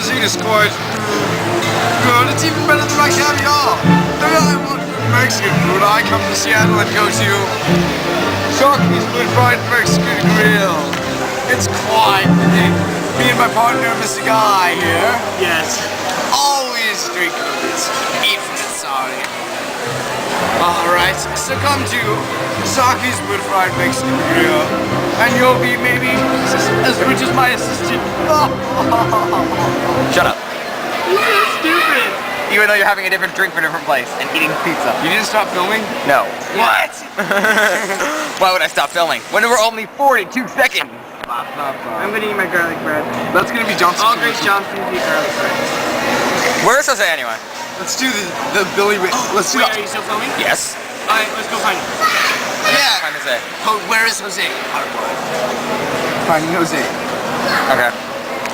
cuisine is quite good. It's even better than my caviar. If I want Mexican food, I come to Seattle and go to Sharky's Wood Fried Mexican Grill. It's quite the thing. Me and my partner, Mr. Guy here, Yes. always drink of this. Eat from it, sorry. Alright, so come to Saki's Wood Fried Mexican Grill, and you'll be maybe as rich as my assistant. Shut up. You're so stupid. Even though you're having a different drink for a different place and eating pizza. You didn't stop filming? No. What? Why would I stop filming? When we're only 42 seconds. I'm gonna eat my garlic bread. That's gonna be Johnson. All Grace Johnson's eat garlic bread. Where's Jose anyway? Let's do the Billy Ray. Let's do Wait, that. are you still filming? Yes. Alright, let's go find him. Yeah. Find Jose. Where is Jose? Finding Jose. Okay.